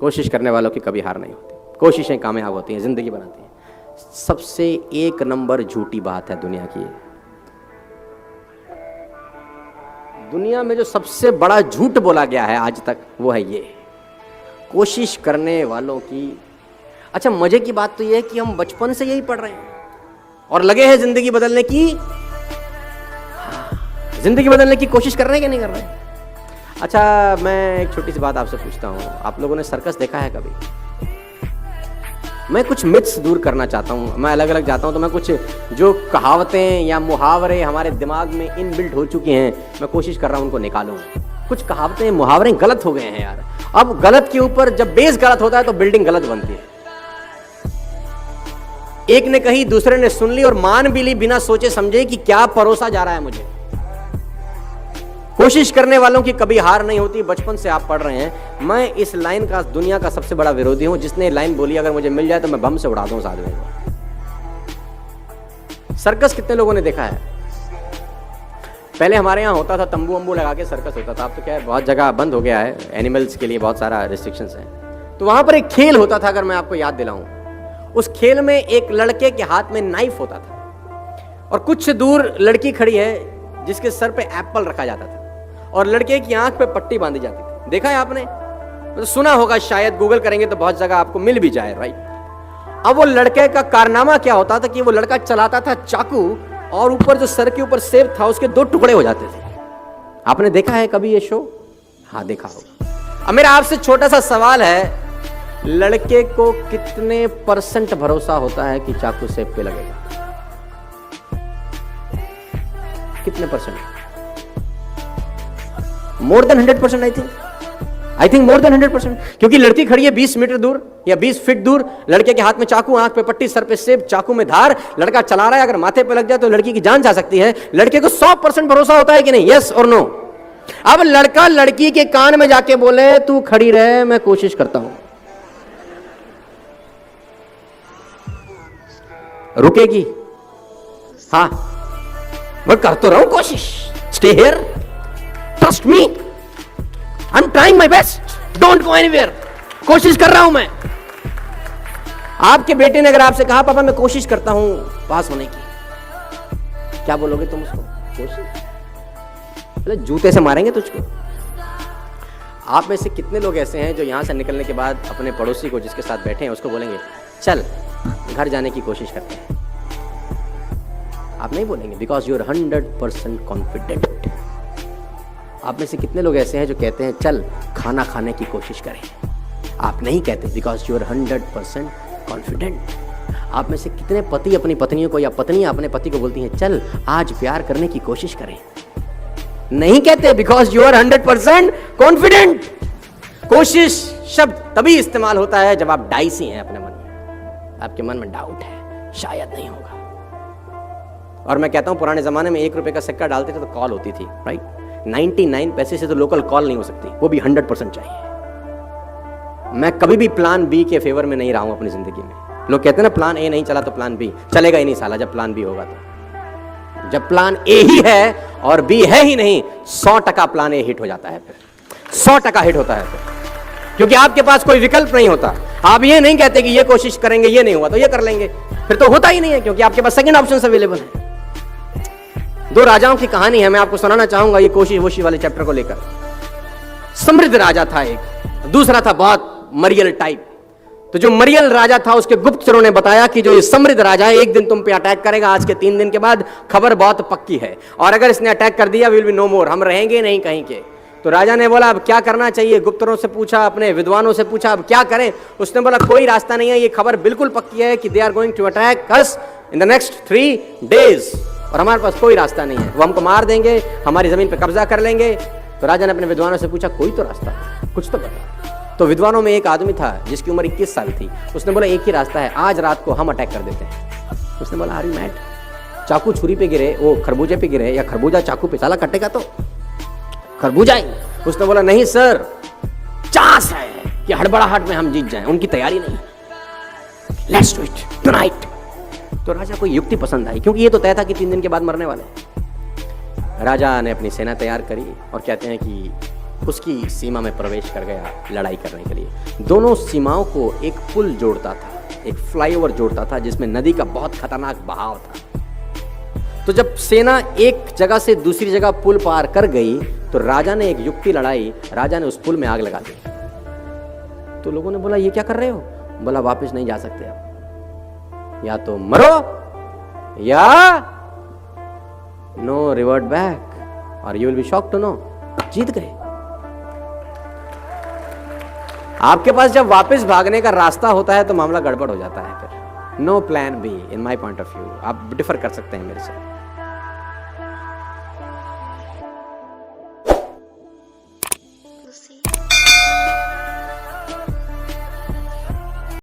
कोशिश करने वालों की कभी हार नहीं होती, कोशिशें कामयाब होती हैं, जिंदगी बनाती हैं। सबसे एक नंबर झूठी बात है दुनिया की, दुनिया में जो सबसे बड़ा झूठ बोला गया है आज तक वो है ये, कोशिश करने वालों की। अच्छा, मजे की बात तो ये है कि हम बचपन से यही पढ़ रहे हैं और लगे हैं जिंदगी बदलने की, जिंदगी बदलने की कोशिश कर रहे हैं कि नहीं कर रहे हैं? अच्छा, मैं एक छोटी सी बात आपसे पूछता हूँ, आप लोगों ने सर्कस देखा है कभी? मैं कुछ मिथ्स दूर करना चाहता हूँ, मैं अलग अलग जाता हूँ तो मैं कुछ जो कहावतें या मुहावरे हमारे दिमाग में इनबिल्ट हो चुके हैं, मैं कोशिश कर रहा हूँ उनको निकालूं। कुछ कहावतें मुहावरे गलत हो गए हैं यार। अब गलत के ऊपर जब बेस गलत होता है तो बिल्डिंग गलत बनती है। एक ने कही, दूसरे ने सुन ली और मान भी ली बिना सोचे समझे कि क्या परोसा जा रहा है मुझे। कोशिश करने वालों की कभी हार नहीं होती, बचपन से आप पढ़ रहे हैं। मैं इस लाइन का दुनिया का सबसे बड़ा विरोधी हूं, जिसने लाइन बोली अगर मुझे मिल जाए तो मैं बम से उड़ा दूं उस आदमी को। सर्कस कितने लोगों ने देखा है? पहले हमारे यहाँ होता था, तंबू वंबू लगा के सर्कस होता था। अब तो क्या है, बहुत जगह बंद हो गया है, एनिमल्स के लिए बहुत सारा रिस्ट्रिक्शंस है। तो वहां पर एक खेल होता था, अगर मैं आपको याद दिलाऊं, उस खेल में एक लड़के के हाथ में नाइफ होता था और कुछ दूर लड़की खड़ी है जिसके सर पे एप्पल रखा जाता था और लड़के की आंख पे पट्टी बांधी जाती थी। देखा है आपने? तो सुना होगा शायद, गूगल करेंगे तो बहुत जगह आपको मिल भी जाए, राइट? अब वो लड़के का कारनामा क्या होता था कि वो लड़का चलाता था चाकू और ऊपर जो सर के ऊपर सेब था उसके 2 टुकड़े हो जाते थे। आपने देखा है कभी ये शो? हाँ, देखा होगा। अब मेरा आपसे छोटा सा सवाल है, लड़के को कितने % भरोसा होता है कि चाकू सेब पे लगेगा? कितने %? More than 100%। I think more than 100%, क्योंकि लड़की खड़ी है 20 मीटर दूर या 20 फीट दूर, लड़के के हाथ में चाकू, आंख पे पट्टी, सर पे सेब, चाकू में धार, लड़का चला रहा है। अगर माथे पे लग जाए तो लड़की की जान जा सकती है। लड़के को 100% भरोसा होता है कि नहीं? यस और नो? अब लड़का लड़की के कान में जाके बोले, तू खड़ी रहे, मैं कोशिश करता हूं, रुकेगी? हाँ, मैं कर तो रहा हूं कोशिश, stay here, trust me, I am trying my best, don't go anywhere, कोशिश कर रहा हूं मैं। आपके बेटे ने अगर आपसे कहा, पापा मैं कोशिश करता हूं पास होने की, क्या बोलोगे तुम उसको? कोशिश? मतलब जूते से मारेंगे तुझको। आप में से कितने लोग ऐसे हैं जो यहां से निकलने के बाद अपने पड़ोसी को जिसके साथ बैठे हैं उसको बोलेंगे, चल घर जाने की कोशिश करते हैं? आप नहीं बोलेंगे, बिकॉज यू आर 100% कॉन्फिडेंट। आप में से कितने लोग ऐसे हैं जो कहते हैं, चल खाना खाने की कोशिश करें? आप नहीं कहते, बिकॉज यू आर 100% कॉन्फिडेंट। आप में से कितने पति अपनी पत्नियों को या पत्नियां अपने पति को बोलती हैं, चल आज प्यार करने की कोशिश करें? नहीं कहते, बिकॉज यू आर 100% कॉन्फिडेंट। कोशिश शब्द तभी इस्तेमाल होता है जब आप डाइसी हैं अपने मन में, आपके मन में डाउट है, शायद नहीं होगा। और मैं कहता हूं, पुराने जमाने में 1 रुपए का सिक्का डालते थे तो कॉल होती थी, राइट? 99 पैसे से तो लोकल कॉल नहीं हो सकती, वो भी 100% चाहिए। मैं कभी भी प्लान बी के फेवर में नहीं रहा हूं अपनी जिंदगी में। लोग कहते हैं ना, प्लान ए नहीं चला तो प्लान बी चलेगा ही नहीं साला। जब प्लान बी होगा तो, जब प्लान ए ही है और बी है ही नहीं, 100% प्लान ए हिट हो जाता है, फिर 100% हिट होता है फिर, क्योंकि आपके पास कोई विकल्प नहीं होता। आप ये नहीं कहते कि ये कोशिश करेंगे, ये नहीं हुआ तो ये कर लेंगे, फिर तो होता ही नहीं है, क्योंकि आपके पास सेकंड ऑप्शन अवेलेबल है। 2 राजाओं की कहानी है, मैं आपको सुनाना चाहूंगा ये कोशिश वोशी वाले चैप्टर को लेकर। समृद्ध राजा था एक, दूसरा था बहुत मरियल टाइप। तो जो मरियल राजा था उसके गुप्तचरों ने बताया कि जो ये समृद्ध राजा है एक दिन तुम पे अटैक करेगा, आज के 3 दिन के बाद, खबर बहुत पक्की है, और अगर इसने अटैक कर दिया विल बी नो मोर, हम रहेंगे नहीं कहीं के। तो राजा ने बोला अब क्या करना चाहिए? गुप्तचरों से पूछा, अपने विद्वानों से पूछा, अब क्या करें? उसने बोला कोई रास्ता नहीं है, ये खबर बिल्कुल पक्की है कि they are going to attack us in the next 3 days, और हमारे पास कोई रास्ता नहीं है, वो हमको मार देंगे, हमारी जमीन पे कब्जा कर लेंगे। तो राजा ने अपने विद्वानों से पूछा कोई तो रास्ता, कुछ तो बता। तो विद्वानों में एक आदमी था जिसकी उम्र 21 साल थी। उसने बोला एक ही रास्ता है, आज रात को हम अटैक कर देते हैं। उसने बोला आर यू मैड? चाकू छुरी पे गिरे, वो खरबूजे पे गिरे, या खरबूजा चाकू पे, साला कटेगा तो खरबूजा ही। उसने बोला नहीं सर, चांस है कि हड़बड़ाहट में हम जीत जाएं, उनकी तैयारी नहीं, लेट्स डू इट टुनाइट। तो राजा को युक्ति पसंद आई, क्योंकि ये तो तय था कि 3 दिन के बाद मरने वाले। राजा ने अपनी सेना तैयार करी और कहते हैं कि उसकी सीमा में प्रवेश कर गया लड़ाई करने के लिए। दोनों सीमाओं को एक पुल जोड़ता था, एक फ्लाईओवर जोड़ता था जिसमें नदी का बहुत खतरनाक बहाव था। तो जब सेना एक जगह से दूसरी जगह पुल पार कर गई तो राजा ने एक युक्ति लड़ाई, राजा ने उस पुल में आग लगा दी। तो लोगों ने बोला ये क्या कर रहे हो? बोला वापस नहीं जा सकते अब, या तो मरो या नो रिवर्ट बैक और you will be shocked to know जीत गए। आपके पास जब वापस भागने का रास्ता होता है तो मामला गड़बड़ हो जाता है। फिर no plan B in my point of view. आप डिफर कर सकते हैं मेरे से।